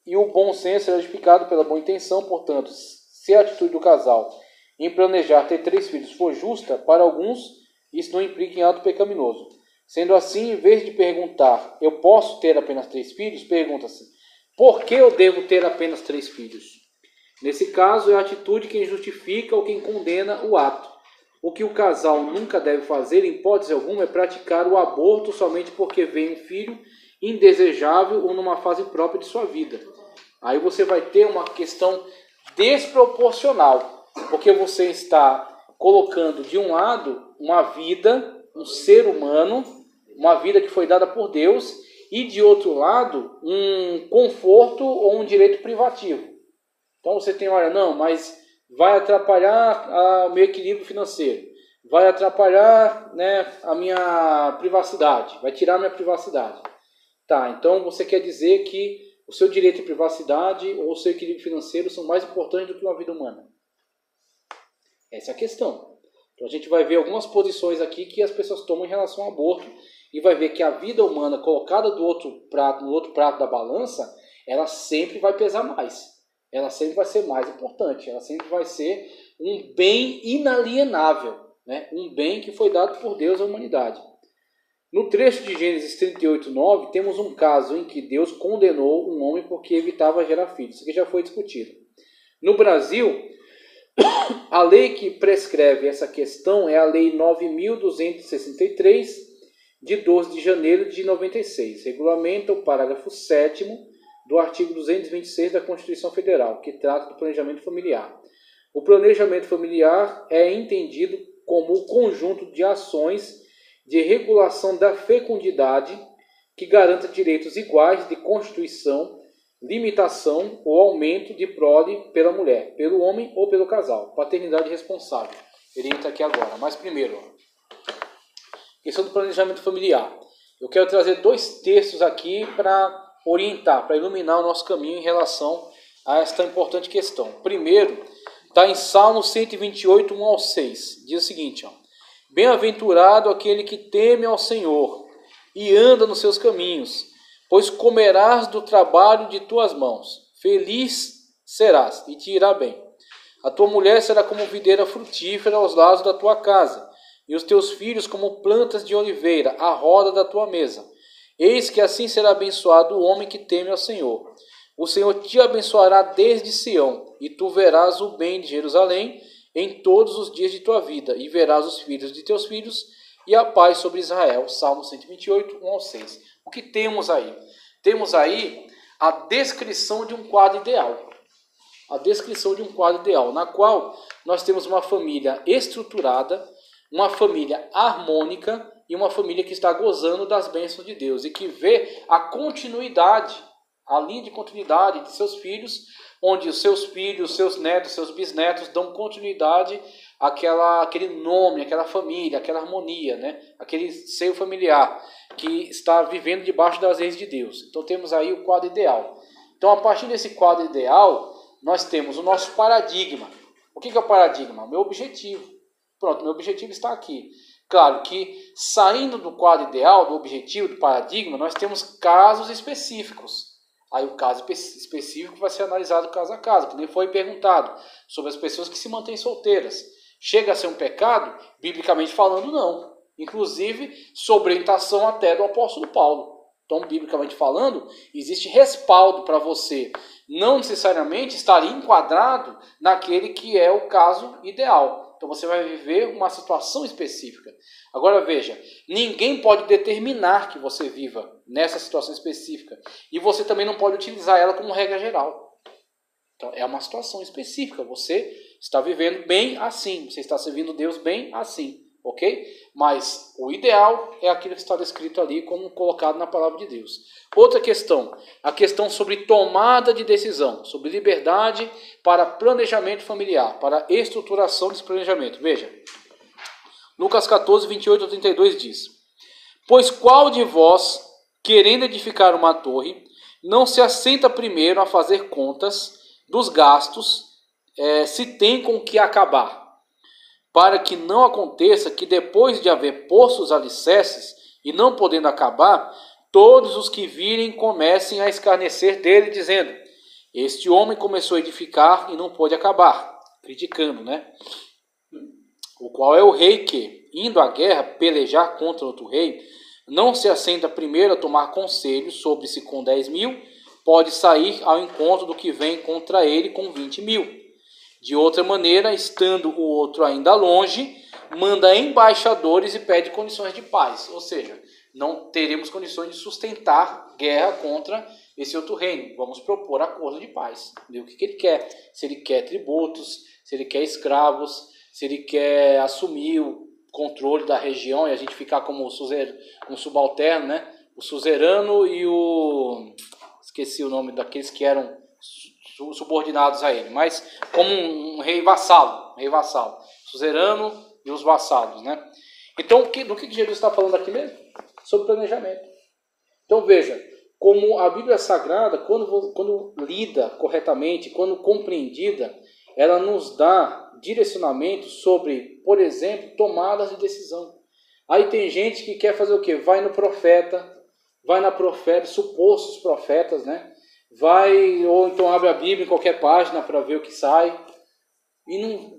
e o bom senso é justificado pela boa intenção. Portanto, se a atitude do casal em planejar ter 3 filhos for justa, para alguns isso não implica em ato pecaminoso. Sendo assim, em vez de perguntar, eu posso ter apenas 3 filhos, pergunta-se, por que eu devo ter apenas 3 filhos? Nesse caso, é a atitude quem justifica ou quem condena o ato. O que o casal nunca deve fazer, em hipótese alguma, é praticar o aborto somente porque vem um filho indesejável ou numa fase própria de sua vida. Aí você vai ter uma questão desproporcional, porque você está colocando de um lado uma vida, um ser humano, uma vida que foi dada por Deus, e de outro lado um conforto ou um direito privativo. Então você tem, olha, não, mas vai atrapalhar o meu equilíbrio financeiro, vai atrapalhar, né, a minha privacidade, vai tirar a minha privacidade. Tá, então você quer dizer que o seu direito de privacidade ou o seu equilíbrio financeiro são mais importantes do que uma vida humana? Essa é a questão. Então a gente vai ver algumas posições aqui que as pessoas tomam em relação ao aborto e vai ver que a vida humana colocada no outro prato da balança, ela sempre vai pesar mais. Ela sempre vai ser mais importante. Ela sempre vai ser um bem inalienável, né? Um bem que foi dado por Deus à humanidade. No trecho de Gênesis 38:9, temos um caso em que Deus condenou um homem porque evitava gerar filhos. Isso aqui já foi discutido. No Brasil, a lei que prescreve essa questão é a Lei 9.263, de 12 de janeiro de 96. Regulamenta o parágrafo 7º do artigo 226 da Constituição Federal, que trata do planejamento familiar. O planejamento familiar é entendido como o conjunto de ações de regulação da fecundidade que garanta direitos iguais de constituição, limitação ou aumento de prole pela mulher, pelo homem ou pelo casal. Paternidade responsável. Ele entra aqui agora. Mas primeiro, questão do planejamento familiar. Eu quero trazer 2 textos aqui para orientar, para iluminar o nosso caminho em relação a esta importante questão. Primeiro, está em Salmo 128, 1 ao 6. Diz o seguinte, ó: bem-aventurado aquele que teme ao Senhor e anda nos seus caminhos, pois comerás do trabalho de tuas mãos. Feliz serás e te irá bem. A tua mulher será como videira frutífera aos lados da tua casa, e os teus filhos como plantas de oliveira à roda da tua mesa. Eis que assim será abençoado o homem que teme ao Senhor. O Senhor te abençoará desde Sião, e tu verás o bem de Jerusalém em todos os dias de tua vida, e verás os filhos de teus filhos, e a paz sobre Israel. Salmo 128, 1 ao 6. O que temos aí? Temos aí a descrição de um quadro ideal. A descrição de um quadro ideal, na qual nós temos uma família estruturada, uma família harmônica e uma família que está gozando das bênçãos de Deus e que vê a continuidade, a linha de continuidade de seus filhos, onde os seus filhos, seus netos, seus bisnetos dão continuidade àquele nome, àquela família, àquela harmonia, né? Aquele seio familiar que está vivendo debaixo das leis de Deus. Então temos aí o quadro ideal. Então a partir desse quadro ideal, nós temos o nosso paradigma. O que é o paradigma? O meu objetivo. Pronto, meu objetivo está aqui. Claro que saindo do quadro ideal, do objetivo, do paradigma, nós temos casos específicos. Aí o caso específico vai ser analisado caso a caso, que nem foi perguntado sobre as pessoas que se mantêm solteiras. Chega a ser um pecado? Biblicamente falando, não. Inclusive, sob orientação até do apóstolo Paulo. Então, biblicamente falando, existe respaldo para você não necessariamente estar enquadrado naquele que é o caso ideal. Então você vai viver uma situação específica. Agora veja, ninguém pode determinar que você viva nessa situação específica. E você também não pode utilizar ela como regra geral. Então é uma situação específica. Você está vivendo bem assim. Você está servindo Deus bem assim. Ok? Mas o ideal é aquilo que está descrito ali como colocado na palavra de Deus. Outra questão, a questão sobre tomada de decisão, sobre liberdade para planejamento familiar, para estruturação desse planejamento. Veja, Lucas 14, 28 a 32 diz: pois qual de vós, querendo edificar uma torre, não se assenta primeiro a fazer contas dos gastos, se tem com que acabar? Para que não aconteça que depois de haver posto os alicerces e não podendo acabar, todos os que virem comecem a escarnecer dele, dizendo: Este homem começou a edificar e não pôde acabar, criticando, né? O qual é o rei que, indo à guerra pelejar contra outro rei, não se assenta primeiro a tomar conselho sobre se com 10.000 pode sair ao encontro do que vem contra ele com 20.000. De outra maneira, estando o outro ainda longe, manda embaixadores e pede condições de paz. Ou seja, não teremos condições de sustentar guerra contra esse outro reino. Vamos propor acordo de paz. Ver o que ele quer. Se ele quer tributos, se ele quer escravos, se ele quer assumir o controle da região e a gente ficar como um subalterno, né? O suzerano e o... esqueci o nome daqueles que eram subordinados a ele, mas como um rei vassalo, suzerano e os vassalos, né? Então, do que Jesus está falando aqui mesmo? Sobre planejamento. Então veja, como a Bíblia Sagrada, quando lida corretamente, quando compreendida, ela nos dá direcionamento sobre, por exemplo, tomadas de decisão. Aí tem gente que quer fazer o quê? Vai no profeta, supostos profetas, né? Ou então abre a Bíblia em qualquer página para ver o que sai. E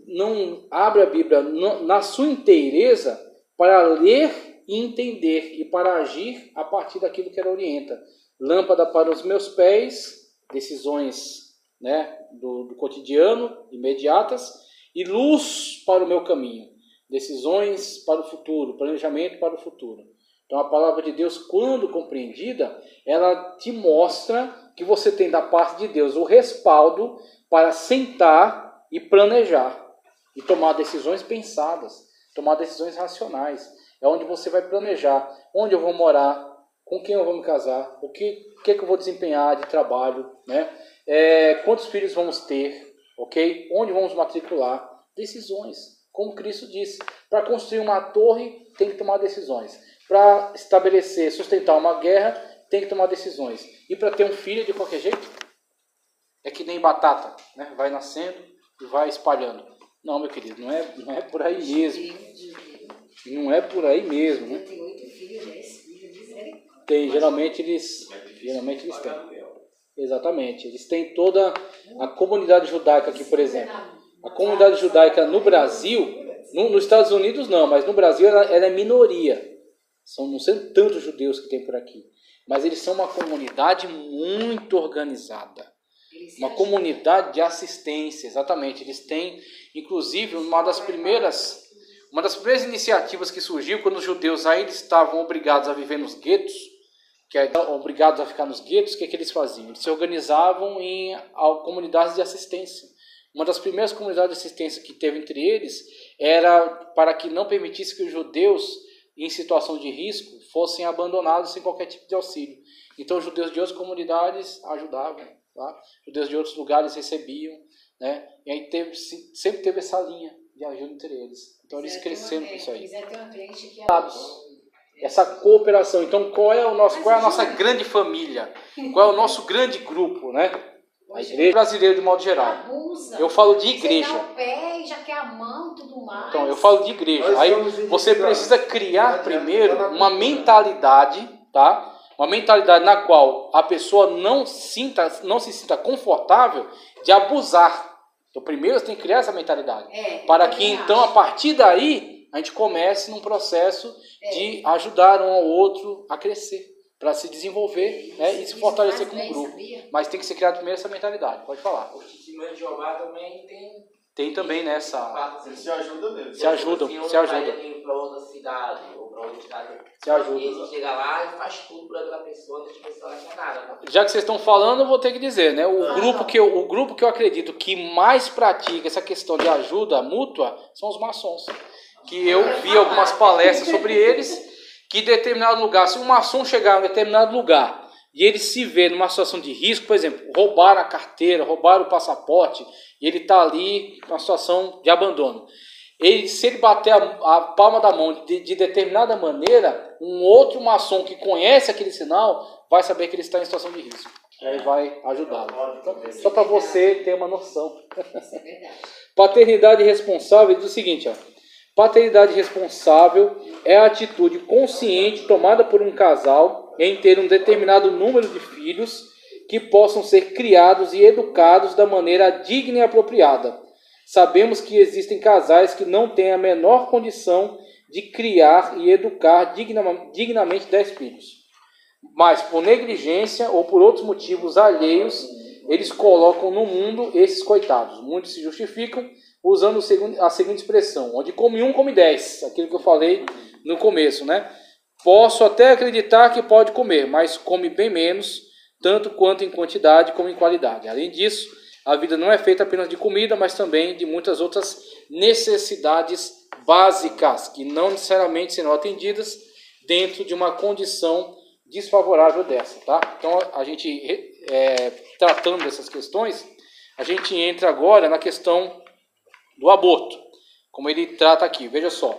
não abre a Bíblia na sua inteireza para ler e entender e para agir a partir daquilo que ela orienta. Lâmpada para os meus pés, decisões, né, do cotidiano, imediatas, e luz para o meu caminho, decisões para o futuro, planejamento para o futuro. Então a palavra de Deus, quando compreendida, ela te mostra que você tem da parte de Deus o respaldo para sentar e planejar e tomar decisões pensadas, tomar decisões racionais. É onde você vai planejar onde eu vou morar, com quem eu vou me casar, o que eu vou desempenhar de trabalho, né? Quantos filhos vamos ter, ok? Onde vamos matricular? Decisões, como Cristo disse. Para construir uma torre, tem que tomar decisões. Para estabelecer, sustentar uma guerra, tem que tomar decisões. E para ter um filho de qualquer jeito, é que nem batata, né? Vai nascendo e vai espalhando. Não, meu querido, não é por aí mesmo. Não é por aí mesmo, né? Tem 8 filhos, 10 filhos. Tem, geralmente eles têm. Exatamente. Eles têm toda a comunidade judaica aqui, por exemplo. A comunidade judaica no Brasil, nos Estados Unidos não, mas no Brasil ela é minoria. Não são tantos judeus que tem por aqui. Mas eles são uma comunidade muito organizada. Uma comunidade de assistência, exatamente. Eles têm, inclusive, uma das primeiras iniciativas que surgiu quando os judeus ainda estavam obrigados a viver nos guetos, obrigados a ficar nos guetos, o que eles faziam? Eles se organizavam em comunidades de assistência. Uma das primeiras comunidades de assistência que teve entre eles era para que não permitisse que os judeus, em situação de risco, fossem abandonados sem qualquer tipo de auxílio. Então, os judeus de outras comunidades ajudavam, tá? Judeus de outros lugares recebiam, né? E aí sempre teve essa linha de ajuda entre eles. Então, eles cresceram com isso aí. Essa cooperação. Então, qual é a nossa grande família? Qual é o nosso grande grupo, né? A igreja brasileira, de modo geral. Eu falo de igreja. Você dá o pé e já quer a mão, tudo mais. Então, eu falo de igreja. Aí você precisa criar primeiro uma mentalidade, tá? Uma mentalidade na qual a pessoa não se sinta confortável de abusar. Então, primeiro você tem que criar essa mentalidade. Para que, então, a partir daí, a gente comece num processo de ajudar um ao outro a crescer, para se desenvolver, né, e se fortalecer como grupo. Sabia? Mas tem que ser criado primeiro essa mentalidade. Pode falar. O Testemunho de Jeová também tem também nessa... Eles se ajudam mesmo. Se ajudam. Para outra cidade ou para outra cidade. Se ajudam. E você chega lá e faz tudo para aquela pessoa, não te não nada. Já que vocês estão falando, eu vou ter que dizer, né? O grupo que eu acredito que mais pratica essa questão de ajuda mútua são os maçons. Que eu vi algumas palestras sobre eles, que em determinado lugar, se um maçom chegar em determinado lugar e ele se vê numa situação de risco, por exemplo, roubar a carteira, roubar o passaporte, e ele está ali numa situação de abandono. Se ele bater a palma da mão de determinada maneira, um outro maçom que conhece aquele sinal vai saber que ele está em situação de risco. E aí vai ajudá-lo. Então, só para você ter uma noção. Isso é verdade. Paternidade responsável diz o seguinte, ó. Paternidade responsável é a atitude consciente tomada por um casal em ter um determinado número de filhos que possam ser criados e educados da maneira digna e apropriada. Sabemos que existem casais que não têm a menor condição de criar e educar dignamente 10 filhos. Mas por negligência ou por outros motivos alheios, eles colocam no mundo esses coitados. Muitos se justificam usando a seguinte expressão: onde come um, come 10. Aquilo que eu falei no começo, né? Posso até acreditar que pode comer, mas come bem menos, tanto quanto em quantidade como em qualidade. Além disso, a vida não é feita apenas de comida, mas também de muitas outras necessidades básicas, que não necessariamente serão atendidas dentro de uma condição desfavorável dessa, tá? Então, a gente, tratando dessas questões, a gente entra agora na questão do aborto, como ele trata aqui. Veja só,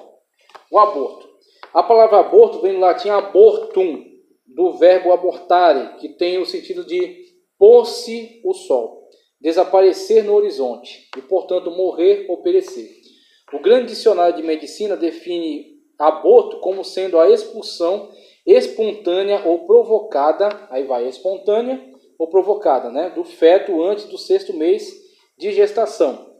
o aborto. A palavra aborto vem do latim abortum, do verbo abortare, que tem o sentido de pôr-se o sol, desaparecer no horizonte e, portanto, morrer ou perecer. O grande dicionário de medicina define aborto como sendo a expulsão espontânea ou provocada, aí vai, espontânea ou provocada, né, do feto antes do 6º mês de gestação.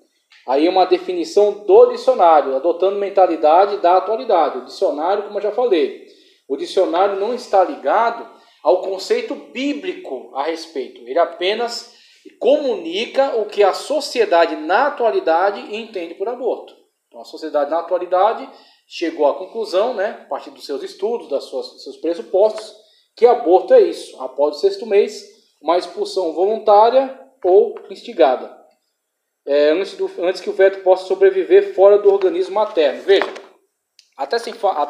Aí é uma definição do dicionário, adotando mentalidade da atualidade. O dicionário, como eu já falei, o dicionário não está ligado ao conceito bíblico a respeito. Ele apenas comunica o que a sociedade na atualidade entende por aborto. Então, a sociedade na atualidade chegou à conclusão, né, a partir dos seus estudos, dos seus pressupostos, que aborto é isso. Após o 6º mês, uma expulsão voluntária ou instigada. Antes que o feto possa sobreviver fora do organismo materno. Veja, até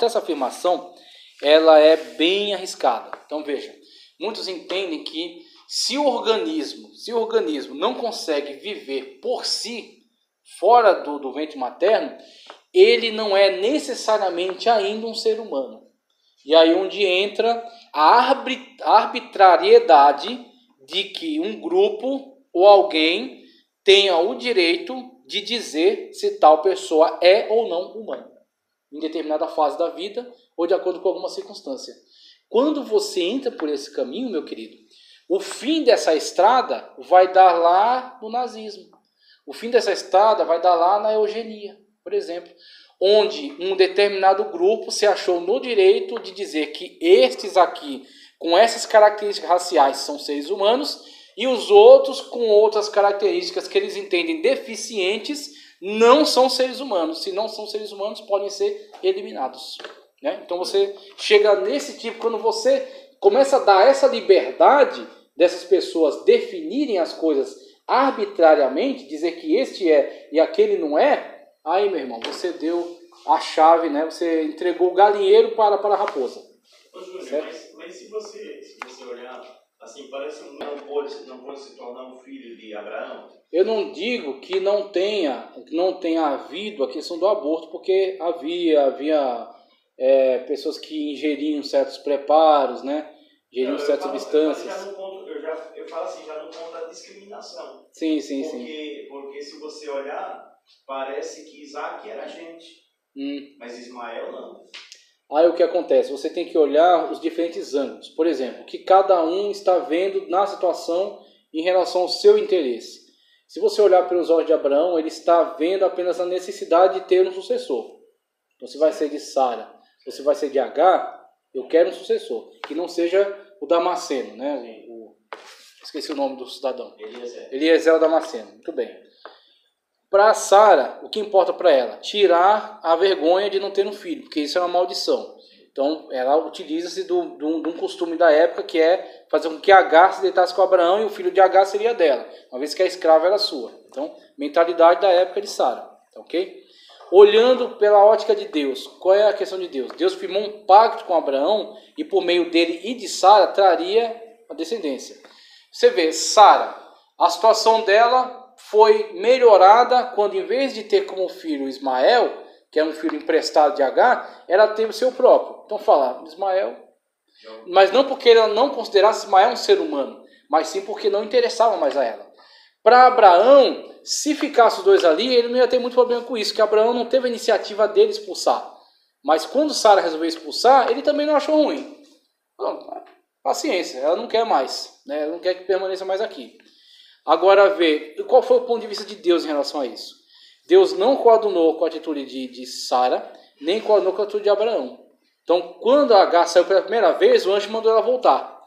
essa afirmação, ela é bem arriscada. Então veja, muitos entendem que se o organismo não consegue viver por si, fora do ventre materno, ele não é necessariamente ainda um ser humano. E aí onde entra a arbitrariedade de que um grupo ou alguém tenha o direito de dizer se tal pessoa é ou não humana, em determinada fase da vida ou de acordo com alguma circunstância. Quando você entra por esse caminho, meu querido, o fim dessa estrada vai dar lá no nazismo. O fim dessa estrada vai dar lá na eugenia, por exemplo, onde um determinado grupo se achou no direito de dizer que estes aqui, com essas características raciais, são seres humanos, e os outros, com outras características que eles entendem deficientes, não são seres humanos. Se não são seres humanos, podem ser eliminados. Né? Então você chega nesse tipo, quando você começa a dar essa liberdade dessas pessoas definirem as coisas arbitrariamente, dizer que este é e aquele não é, aí, meu irmão, você deu a chave, né? Você entregou o galinheiro para a raposa. Ô, Júlio, mas se você olhar, assim, parece que não pode se tornar um filho de Abraão? Eu não digo que não tenha havido a questão do aborto, porque havia pessoas que ingeriam certos preparos, né? Ingeriam certas substâncias. Eu falo assim, já no ponto da discriminação. Sim. Porque se você olhar, parece que Isaac era gente, mas Ismael não. Aí o que acontece? Você tem que olhar os diferentes ângulos. Por exemplo, o que cada um está vendo na situação em relação ao seu interesse. Se você olhar pelos olhos de Abraão, ele está vendo apenas a necessidade de ter um sucessor. Então, se vai ser de Sara, ou se vai ser de Agar, eu quero um sucessor. Que não seja o Damasceno, né? Esqueci o nome do cidadão. Eliezer o Damasceno. Muito bem. Para Sara, o que importa para ela? Tirar a vergonha de não ter um filho, porque isso é uma maldição. Então, ela utiliza-se de um costume da época, que é fazer com que Agar se deitasse com Abraão e o filho de Agar seria dela, uma vez que a escrava era sua. Então, mentalidade da época de Sara. Ok? Olhando pela ótica de Deus, qual é a questão de Deus? Deus firmou um pacto com Abraão e por meio dele e de Sara traria a descendência. Você vê, Sara, a situação dela foi melhorada quando, em vez de ter como filho Ismael, que é um filho emprestado de Agar, ela teve o seu próprio. Então fala, Ismael, mas não porque ela não considerasse Ismael um ser humano, mas sim porque não interessava mais a ela. Para Abraão, se ficasse os dois ali, ele não ia ter muito problema com isso, que Abraão não teve a iniciativa dele expulsar. Mas quando Sara resolveu expulsar, ele também não achou ruim. paciência, ela não quer mais, né? Ela não quer que permaneça mais aqui. Agora, qual foi o ponto de vista de Deus em relação a isso? Deus não coadunou com a atitude de Sara, nem coadunou com a atitude de Abraão. Então, quando Agar saiu pela primeira vez, o anjo mandou ela voltar.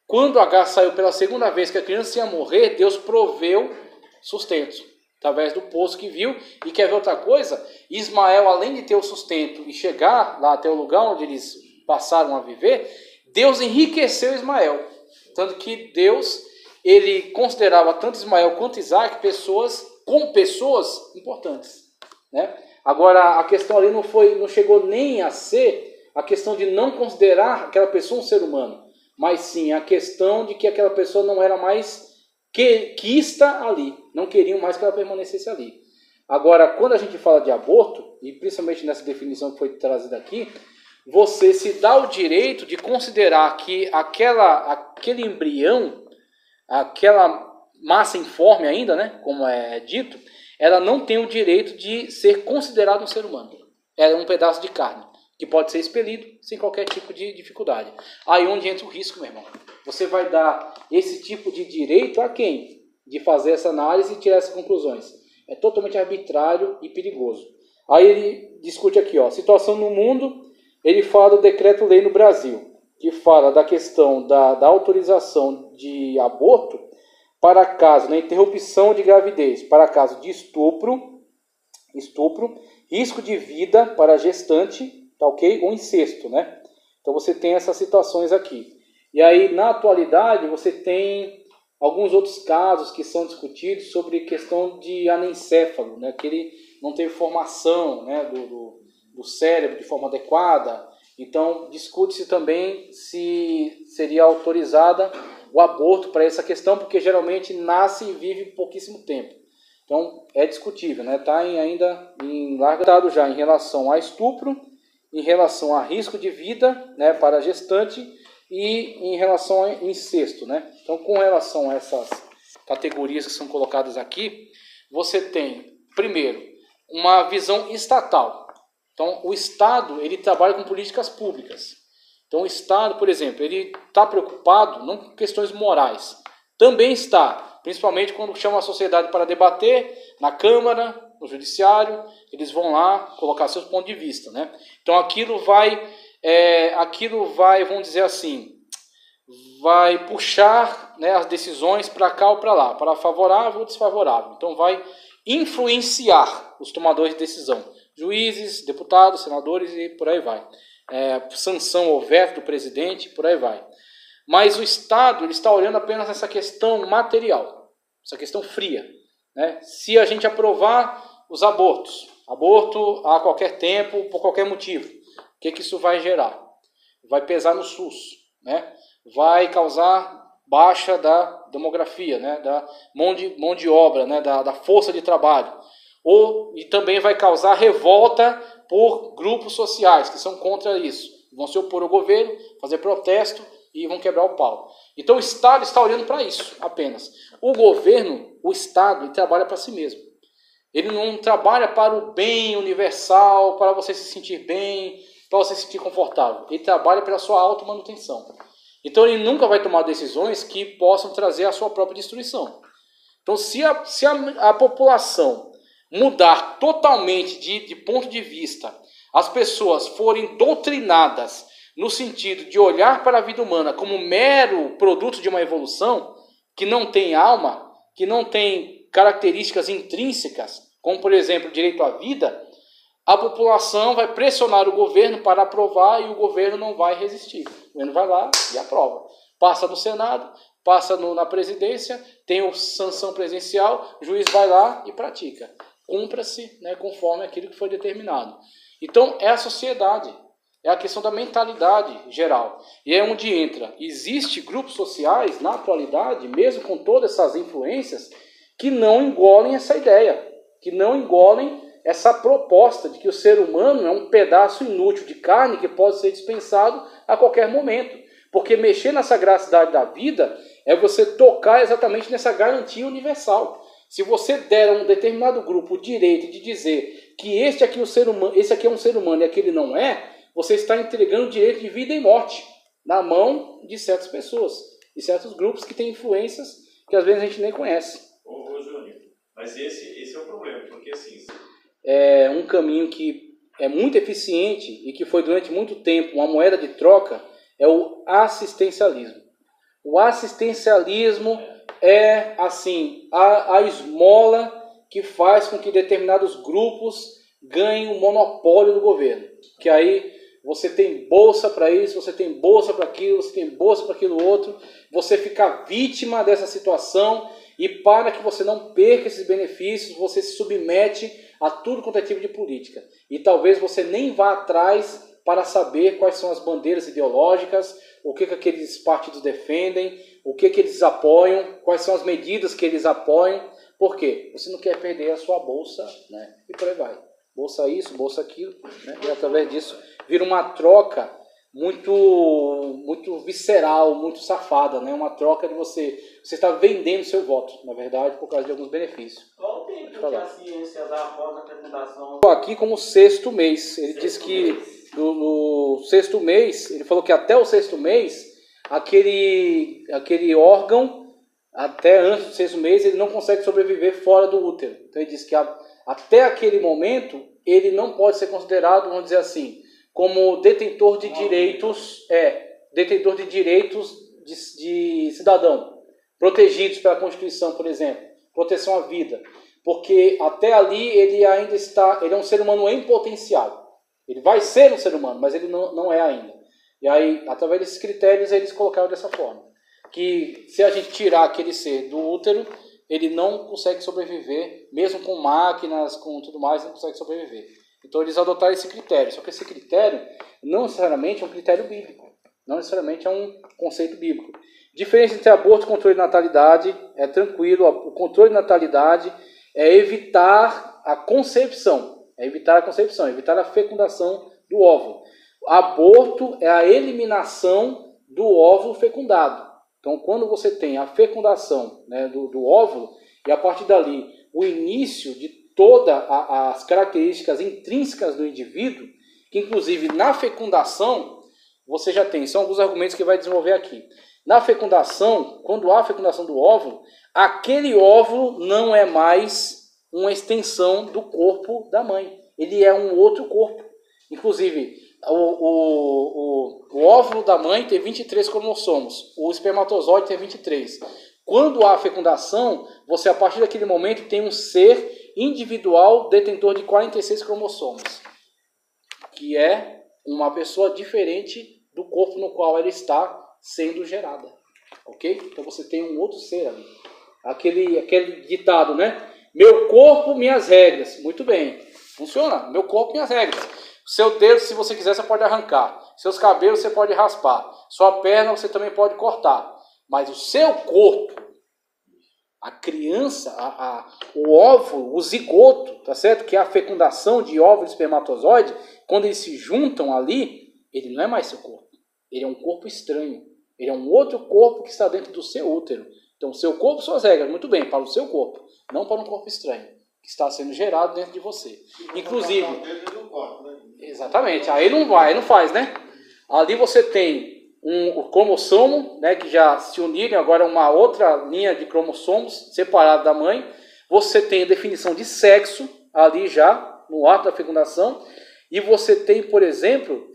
Quando Agar saiu pela segunda vez, que a criança ia morrer, Deus proveu sustento, através do poço que viu. E quer ver outra coisa? Ismael, além de ter o sustento e chegar lá até o lugar onde eles passaram a viver, Deus enriqueceu Ismael. Tanto que Deus, ele considerava tanto Ismael quanto Isaac pessoas importantes, né? Agora, a questão ali não chegou nem a ser a questão de não considerar aquela pessoa um ser humano, mas sim a questão de que aquela pessoa não era mais quista ali, não queriam mais que ela permanecesse ali. Agora, quando a gente fala de aborto, e principalmente nessa definição que foi trazida aqui, você se dá o direito de considerar que aquele embrião, aquela massa informe ainda, né, como é dito, ela não tem o direito de ser considerado um ser humano. Ela é um pedaço de carne, que pode ser expelido sem qualquer tipo de dificuldade. Aí onde entra o risco, meu irmão. Você vai dar esse tipo de direito a quem? De fazer essa análise e tirar essas conclusões. É totalmente arbitrário e perigoso. Aí ele discute aqui, situação no mundo, ele fala do decreto-lei no Brasil, que fala da questão da autorização de aborto para caso, na interrupção de gravidez, para caso de estupro, risco de vida para a gestante, tá ok? Ou incesto, né? Então você tem essas situações aqui. E aí, na atualidade, você tem alguns outros casos que são discutidos sobre questão de anencéfalo, né? Que ele não teve formação, né, do cérebro de forma adequada. Então, discute-se também se seria autorizada o aborto para essa questão, porque geralmente nasce e vive pouquíssimo tempo. Então, é discutível, né? Está ainda em largo estado já em relação a estupro, em relação a risco de vida, né, para a gestante e em relação a incesto, né? Então, com relação a essas categorias que são colocadas aqui, você tem, primeiro, uma visão estatal. Então, o Estado, ele trabalha com políticas públicas. Então, o Estado, por exemplo, ele está preocupado não com questões morais. Também está, principalmente quando chama a sociedade para debater na Câmara, no Judiciário, eles vão lá colocar seus pontos de vista, né? Então, aquilo vai, vamos dizer assim, vai puxar, né, as decisões para cá ou para lá, para favorável ou desfavorável. Então, vai influenciar os tomadores de decisão. Juízes, deputados, senadores e por aí vai. Sanção ou veto do presidente, por aí vai. Mas o Estado ele está olhando apenas essa questão material, essa questão fria, né? Se a gente aprovar os aborto a qualquer tempo, por qualquer motivo, o que isso vai gerar? Vai pesar no SUS, né? Vai causar baixa da demografia, né? Da mão de obra, né? Da força de trabalho. E também vai causar revolta por grupos sociais que são contra isso. Vão se opor ao governo, fazer protesto e vão quebrar o pau. Então o Estado está olhando para isso apenas. O governo, o Estado, ele trabalha para si mesmo. Ele não trabalha para o bem universal, para você se sentir bem, para você se sentir confortável. Ele trabalha pela sua automanutenção. Então ele nunca vai tomar decisões que possam trazer a sua própria destruição. Então se a população mudar totalmente de ponto de vista, as pessoas forem doutrinadas no sentido de olhar para a vida humana como mero produto de uma evolução, que não tem alma, que não tem características intrínsecas, como por exemplo o direito à vida, a população vai pressionar o governo para aprovar e o governo não vai resistir. O governo vai lá e aprova. Passa no Senado, passa na presidência, tem a sanção presidencial, o juiz vai lá e pratica. Cumpra-se, né, conforme aquilo que foi determinado. Então, é a sociedade, é a questão da mentalidade geral. E é onde entra. Existem grupos sociais, na atualidade, mesmo com todas essas influências, que não engolem essa ideia, que não engolem essa proposta de que o ser humano é um pedaço inútil de carne que pode ser dispensado a qualquer momento. Porque mexer na sagralidade da vida é você tocar exatamente nessa garantia universal. Se você der a um determinado grupo o direito de dizer que esse aqui é um ser humano e aquele não é, você está entregando o direito de vida e morte. na mão de certas pessoas, de certos grupos que têm influências que às vezes a gente nem conhece. Ô Júnior, mas esse é o problema, porque assim... É um caminho que é muito eficiente e que foi durante muito tempo uma moeda de troca, é o assistencialismo. O assistencialismo é, assim, a esmola que faz com que determinados grupos ganhem o monopólio do governo. Que aí você tem bolsa para isso, você tem bolsa para aquilo, você tem bolsa para aquilo outro, você fica vítima dessa situação e para que você não perca esses benefícios, você se submete a tudo quanto é tipo de política. E talvez você nem vá atrás para saber quais são as bandeiras ideológicas, o que aqueles partidos defendem, o que eles apoiam, quais são as medidas que eles apoiam. Por quê? Você não quer perder a sua bolsa, né? E por aí vai. Bolsa isso, bolsa aquilo, né? E através disso vira uma troca muito visceral, muito safada, né? Uma troca de você está vendendo seu voto, na verdade, por causa de alguns benefícios. Qual o tempo que a ciência dá após a fecundação? Aqui como sexto mês, ele diz que no sexto mês, ele falou que até o sexto mês, aquele órgão, até antes do sexto mês, ele não consegue sobreviver fora do útero. Então ele diz que até aquele momento, ele não pode ser considerado, vamos dizer assim, como detentor de direitos, de cidadão, protegidos pela Constituição, por exemplo, proteção à vida, porque até ali ele é um ser humano em potencial. Ele vai ser um ser humano, mas ele não é ainda. E aí, através desses critérios, eles colocaram dessa forma, que se a gente tirar aquele ser do útero, ele não consegue sobreviver, mesmo com máquinas, com tudo mais, não consegue sobreviver. Então eles adotaram esse critério, só que esse critério não necessariamente é um critério bíblico, não necessariamente é um conceito bíblico. Diferença entre aborto e controle de natalidade é tranquilo, o controle de natalidade é evitar a concepção, evitar a fecundação do óvulo. Aborto é a eliminação do óvulo fecundado. Então quando você tem a fecundação, né, do óvulo, e a partir dali o início de todas as características intrínsecas do indivíduo, que inclusive na fecundação, você já tem, são alguns argumentos que vai desenvolver aqui. Na fecundação, quando há a fecundação do óvulo, aquele óvulo não é mais uma extensão do corpo da mãe. Ele é um outro corpo. Inclusive, o óvulo da mãe tem 23 cromossomos, o espermatozoide tem 23. Quando há fecundação, você a partir daquele momento tem um ser individual detentor de 46 cromossomos, que é uma pessoa diferente do corpo no qual ela está sendo gerada, ok? Então você tem um outro ser ali. Aquele ditado, né? Meu corpo, minhas regras. Muito bem, funciona. Meu corpo, minhas regras. Seu dedo, se você quiser, você pode arrancar. Seus cabelos, você pode raspar. Sua perna, você também pode cortar. Mas o seu corpo, a criança, o óvulo, o zigoto, tá certo? Que é a fecundação de óvulo e espermatozoide, quando eles se juntam ali, ele não é mais seu corpo. Ele é um corpo estranho. Ele é um outro corpo que está dentro do seu útero. Então, o seu corpo, suas regras, muito bem, para o seu corpo, não para um corpo estranho, que está sendo gerado dentro de você. Inclusive, exatamente, aí não vai, aí não faz, né? Ali você tem o cromossomo, né, que já se uniram, agora é uma outra linha de cromossomos separado da mãe. Você tem a definição de sexo ali já no ato da fecundação, e você tem, por exemplo,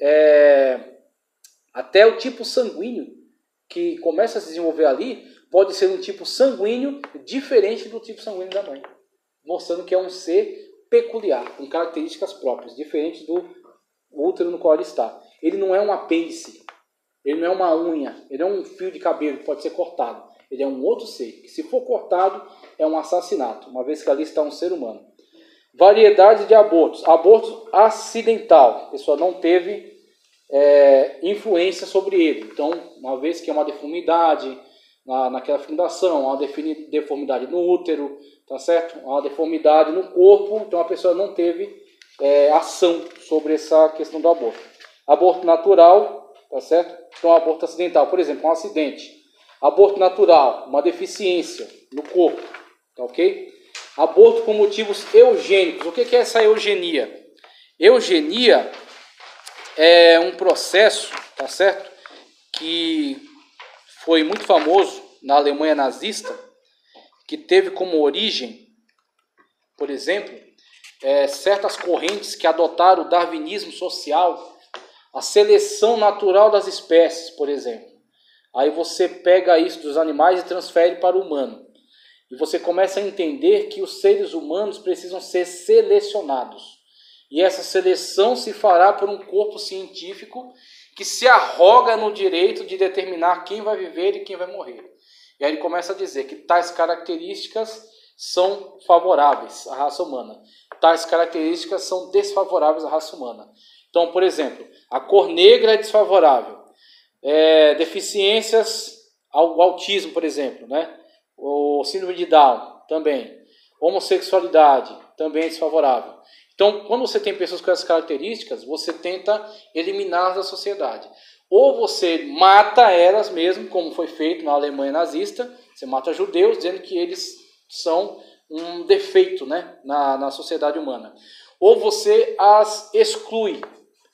até o tipo sanguíneo que começa a se desenvolver ali, pode ser um tipo sanguíneo diferente do tipo sanguíneo da mãe, mostrando que é um ser peculiar, com características próprias, diferente do útero no qual ele está. Ele não é um apêndice, ele não é uma unha, ele é um fio de cabelo que pode ser cortado. Ele é um outro ser, que se for cortado é um assassinato, uma vez que ali está um ser humano. Variedade de abortos. Aborto acidental, a pessoa não teve influência sobre ele. Então, uma vez que é uma deformidade naquela fecundação, uma deformidade no útero, tá certo? Uma deformidade no corpo, então a pessoa não teve ação sobre essa questão do aborto. Aborto natural, tá certo? Então, aborto acidental, por exemplo, um acidente. Aborto natural, uma deficiência no corpo, tá ok? Aborto por motivos eugênicos. O que é essa eugenia? Eugenia é um processo, tá certo? que foi muito famoso na Alemanha nazista, que teve como origem, por exemplo, certas correntes que adotaram o darwinismo social, a seleção natural das espécies, por exemplo. Aí você pega isso dos animais e transfere para o humano. E você começa a entender que os seres humanos precisam ser selecionados. E essa seleção se fará por um corpo científico que se arroga no direito de determinar quem vai viver e quem vai morrer. E aí ele começa a dizer que tais características são favoráveis à raça humana. Tais características são desfavoráveis à raça humana. Então, por exemplo, a cor negra é desfavorável. Deficiências, o autismo, por exemplo, né? O síndrome de Down também. Homossexualidade também é desfavorável. Então, quando você tem pessoas com essas características, você tenta eliminá-las da sociedade. Ou você mata elas mesmo, como foi feito na Alemanha nazista, você mata judeus, dizendo que eles são um defeito, né, na sociedade humana. Ou você as exclui.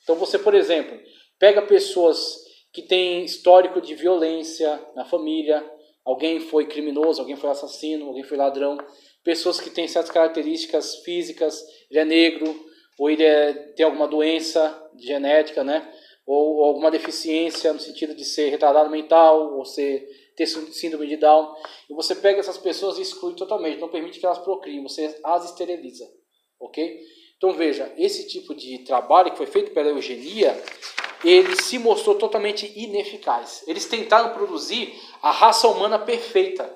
Então você, por exemplo, pega pessoas que têm histórico de violência na família, alguém foi criminoso, alguém foi assassino, alguém foi ladrão, pessoas que têm certas características físicas, ele é negro, ou ele tem alguma doença genética, né? Ou alguma deficiência no sentido de ser retardado mental, ou ter síndrome de Down. E você pega essas pessoas e exclui totalmente, não permite que elas procriem, você as esteriliza. Ok? Então veja, esse tipo de trabalho que foi feito pela eugenia, ele se mostrou totalmente ineficaz. Eles tentaram produzir a raça humana perfeita,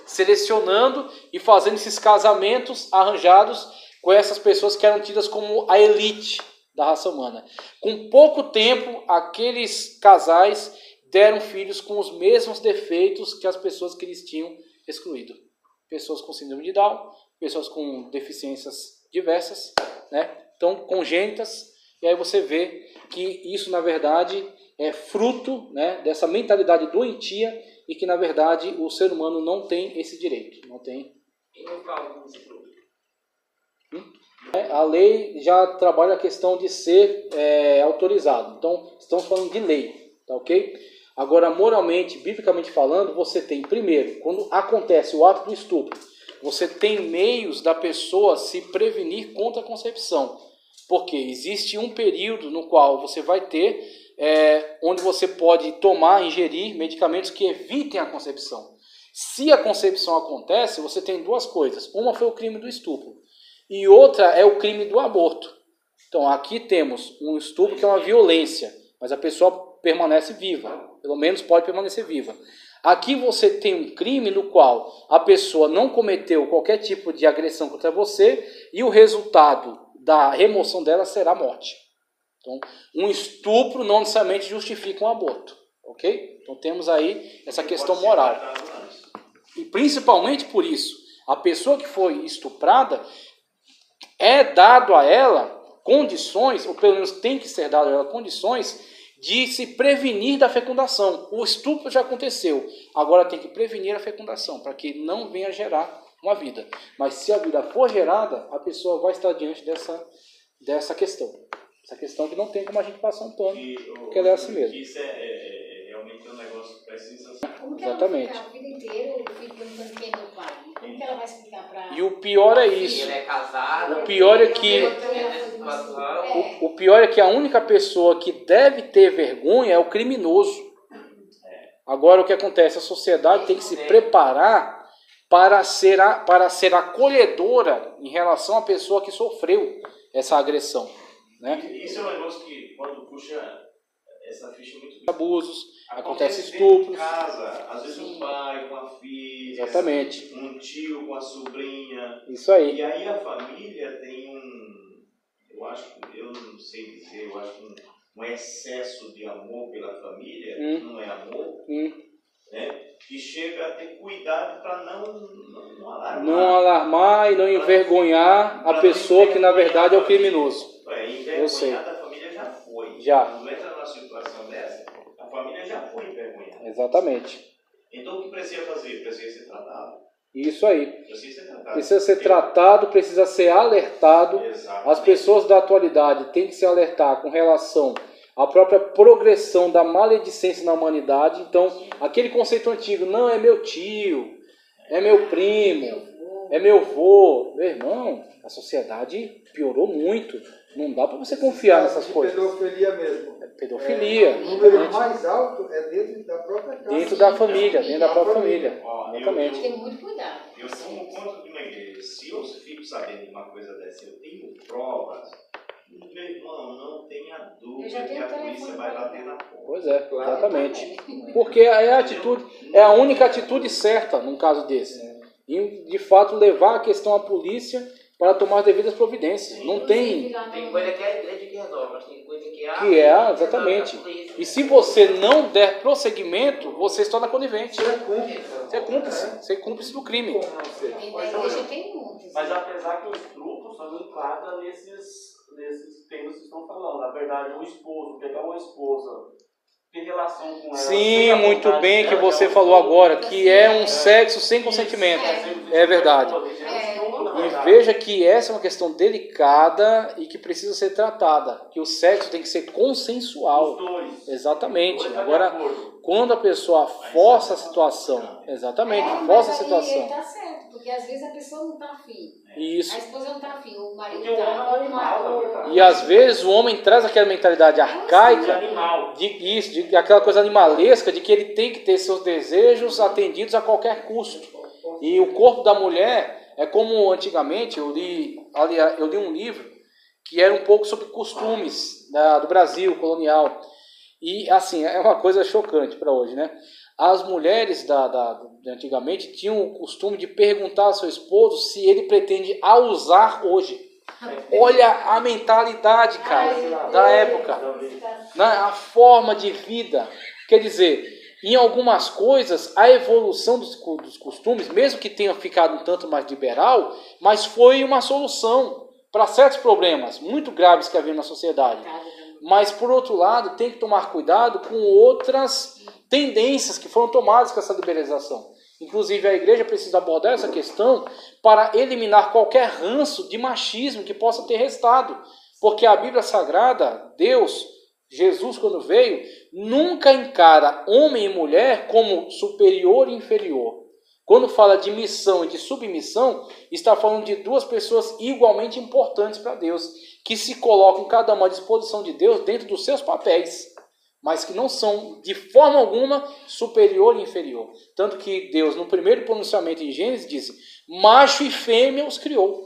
selecionando e fazendo esses casamentos arranjados com essas pessoas que eram tidas como a elite da raça humana. Com pouco tempo, aqueles casais deram filhos com os mesmos defeitos que as pessoas que eles tinham excluído. Pessoas com síndrome de Down, pessoas com deficiências diversas, né? Então, congênitas, e aí você vê que isso, na verdade, é fruto, né, dessa mentalidade doentia e que, na verdade, o ser humano não tem esse direito. Não tem. E não fala desse fruto. A lei já trabalha a questão de ser autorizado. Então, estamos falando de lei, tá ok? Agora, moralmente, biblicamente falando, você tem, primeiro, quando acontece o ato do estupro, você tem meios da pessoa se prevenir contra a concepção. Porque existe um período no qual você vai ter, onde você pode ingerir medicamentos que evitem a concepção. Se a concepção acontece, você tem duas coisas. Uma foi o crime do estupro e outra é o crime do aborto. Então aqui temos um estupro que é uma violência, mas a pessoa permanece viva, pelo menos pode permanecer viva. Aqui você tem um crime no qual a pessoa não cometeu qualquer tipo de agressão contra você e o resultado da remoção dela será a morte. Então, um estupro não necessariamente justifica um aborto, ok? Então temos aí essa questão moral. E principalmente por isso, a pessoa que foi estuprada é dado a ela condições, ou pelo menos tem que ser dado a ela condições de se prevenir da fecundação. O estupro já aconteceu, agora tem que prevenir a fecundação, para que não venha gerar uma vida. Mas se a vida for gerada, a pessoa vai estar diante dessa questão. Essa questão que não tem como a gente passar um pano, porque ela é assim mesmo. Isso é realmente um negócio que precisa ser. Como que Exatamente. ela fica a vida inteira o filho perguntando quem é meu pai? Como que ela vai explicar para... E o pior é isso. Ele é casado. O pior é que o pior é que a única pessoa que deve ter vergonha é o criminoso. Agora o que acontece? A sociedade tem que se preparar para ser acolhedora em relação à pessoa que sofreu essa agressão, né? Isso é um negócio que, quando puxa essa ficha muito... Abusos, acontece dentro estupros. de casa, às vezes um pai com a filha, Exatamente. um tio com a sobrinha. Isso aí. E aí a família tem eu não sei dizer, eu acho que um excesso de amor pela família, não é amor, né? Que chega a ter cuidado para não alarmar. Não alarmar e não envergonhar a pessoa que na verdade é o criminoso. Eu sei. Envergonhada a família já foi. Já. Quando entra numa situação dessa, a família já foi envergonhada. Exatamente. Então o que precisa fazer? Precisa ser tratado. Isso aí. Precisa ser tratado, precisa ser alertado. Exatamente. As pessoas da atualidade têm que se alertar com relação a própria progressão da maledicência na humanidade. Então, aquele conceito antigo, não, é meu tio, é meu primo, é meu avô. Meu irmão, a sociedade piorou muito. Não dá para você confiar nessas coisas. Pedofilia mesmo. Pedofilia. O número mais alto é dentro da própria casa. Dentro da família, dentro da própria família. Exatamente. Tem muito cuidado. Eu tomo conta de uma igreja. Se eu fico sabendo de uma coisa dessa, eu tenho provas, meu irmão, não tenha dúvida que a polícia vai bater na porta. Pois é, exatamente. Porque é a única atitude certa num caso desse. E, de fato, levar a questão à polícia para tomar as devidas providências. Não tem... Tem coisa que é a igreja que resolve, mas tem coisa que é... Exatamente. E se você não der prosseguimento, você se torna conivente. Você é cúmplice do crime. Mas apesar que os grupos só não enquadram nesses temas que estão falando. Na verdade, o esposo, pegar uma esposa, ter relação com ela... Sim, muito bem que você falou agora, que é um sexo sem consentimento. É verdade. E veja que essa é uma questão delicada e que precisa ser tratada. Que o sexo tem que ser consensual. Exatamente. Agora, quando a pessoa força a situação, força a situação. Ele tá certo, porque às vezes a pessoa não tá afim. Isso. A esposa não tá afim, o marido Porque o homem é um animal, na verdade. E às vezes o homem traz aquela mentalidade arcaica, de aquela coisa animalesca, de que ele tem que ter seus desejos atendidos a qualquer custo. E o corpo da mulher é como antigamente, eu li um livro que era um pouco sobre costumes do Brasil colonial. E assim, é uma coisa chocante para hoje, né? As mulheres de antigamente tinham o costume de perguntar ao seu esposo se ele pretende a usar hoje. Olha a mentalidade, cara, da época. A forma de vida. Quer dizer, em algumas coisas, a evolução dos costumes, mesmo que tenha ficado um tanto mais liberal, mas foi uma solução para certos problemas muito graves que havia na sociedade. Mas, por outro lado, tem que tomar cuidado com outras tendências que foram tomadas com essa liberalização. Inclusive, a igreja precisa abordar essa questão para eliminar qualquer ranço de machismo que possa ter restado. Porque a Bíblia Sagrada, Deus, Jesus, quando veio, nunca encara homem e mulher como superior e inferior. Quando fala de missão e de submissão, está falando de duas pessoas igualmente importantes para Deus, que se colocam cada uma à disposição de Deus dentro dos seus papéis, mas que não são de forma alguma superior e inferior. Tanto que Deus, no primeiro pronunciamento em Gênesis, disse: macho e fêmea os criou.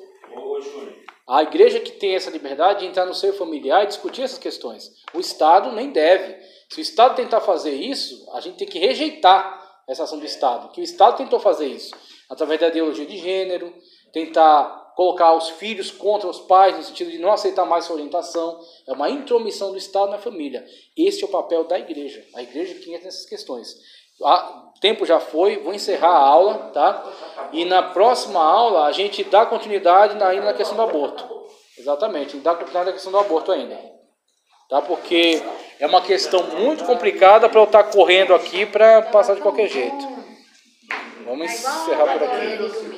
A igreja que tem essa liberdade de entrar no seio familiar e discutir essas questões. O Estado nem deve. Se o Estado tentar fazer isso, a gente tem que rejeitar essa ação do Estado. Que o Estado tentou fazer isso através da ideologia de gênero, tentar colocar os filhos contra os pais, no sentido de não aceitar mais sua orientação. É uma intromissão do Estado na família. Esse é o papel da igreja. A igreja que entra nessas questões. O tempo já foi, vou encerrar a aula, tá? E na próxima aula a gente dá continuidade ainda na questão do aborto. Exatamente, a gente dá continuidade na questão do aborto ainda. Tá? Porque é uma questão muito complicada para eu estar correndo aqui para passar de qualquer jeito. Vamos encerrar por aqui.